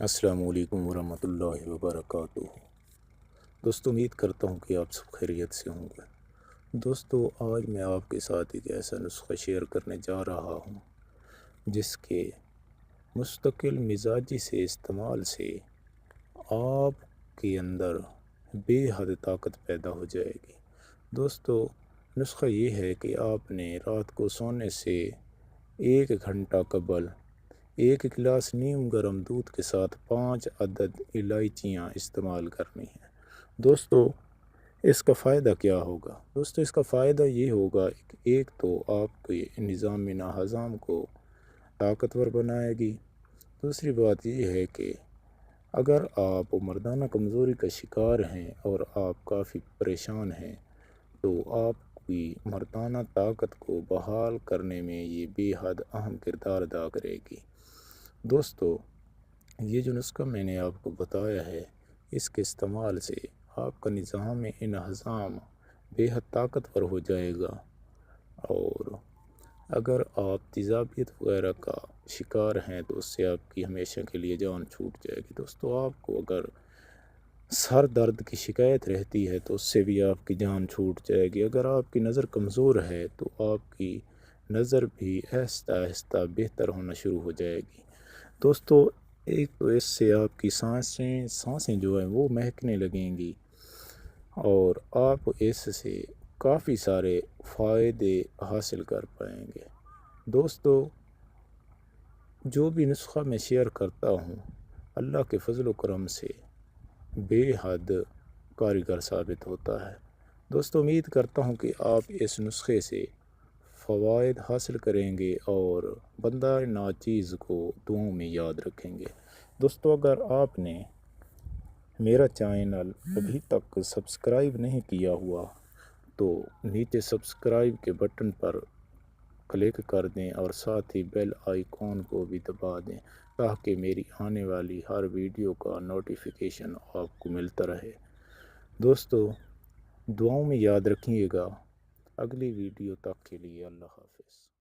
السلام علیکم ورحمۃ اللہ وبرکاتہ۔ دوستو، امید کرتا ہوں کہ آپ سب خیریت سے ہوں گے۔ دوستو، آج میں آپ کے ساتھ ایک ایسا نسخہ شیئر کرنے جا رہا ہوں جس کے مستقل مزاجی سے استعمال سے آپ کے اندر بے حد طاقت پیدا ہو جائے گی۔ دوستو، نسخہ یہ ہے کہ آپ نے رات کو سونے سے 1 گھنٹہ قبل 1 گلاس نیم گرم دودھ کے ساتھ 5 عدد الائچیاں استعمال کرنی ہیں۔ دوستو، اس کا فائدہ کیا ہوگا؟ دوستو، اس کا فائدہ یہ ہوگا کہ ایک تو آپ کے نظام ہضم کو طاقتور بنائے گی۔ دوسری بات یہ ہے کہ اگر آپ مردانہ کمزوری کا شکار ہیں اور آپ کافی پریشان ہیں تو آپ کی مردانہ طاقت کو بحال کرنے میں یہ بے حد اہم کردار ادا کرے گی۔ دوستو، یہ جو نسخہ میں نے آپ کو بتایا ہے، اس کے استعمال سے آپ کا نظام ہضم بے حد طاقتور ہو جائے گا، اور اگر آپ تیزابیت وغیرہ کا شکار ہیں تو اس سے آپ کی ہمیشہ کے لیے جان چھوٹ جائے گی۔ دوستو، آپ کو اگر سر درد کی شکایت رہتی ہے تو اس سے بھی آپ کی جان چھوٹ جائے گی۔ اگر آپ کی نظر کمزور ہے تو آپ کی نظر بھی آہستہ آہستہ بہتر ہونا شروع ہو جائے گی۔ دوستو، ایک تو اس سے آپ کی سانسیں جو ہیں وہ مہکنے لگیں گی، اور آپ اس سے کافی سارے فائدے حاصل کر پائیں گے۔ دوستو، جو بھی نسخہ میں شیئر کرتا ہوں اللہ کے فضل و کرم سے بے حد کارگر ثابت ہوتا ہے۔ دوستو، امید کرتا ہوں کہ آپ اس نسخے سے فوائد حاصل کریں گے اور بندہ ناچیز کو دعاؤں میں یاد رکھیں گے۔ دوستو، اگر آپ نے میرا چینل ابھی تک سبسکرائب نہیں کیا ہوا تو نیچے سبسکرائب کے بٹن پر کلک کر دیں اور ساتھ ہی بیل آئیکن کو بھی دبا دیں تاکہ میری آنے والی ہر ویڈیو کا نوٹیفیکیشن آپ کو ملتا رہے۔ دوستو، دعاؤں میں یاد رکھیے گا۔ اگلی ویڈیو تک کے لیے اللہ حافظ۔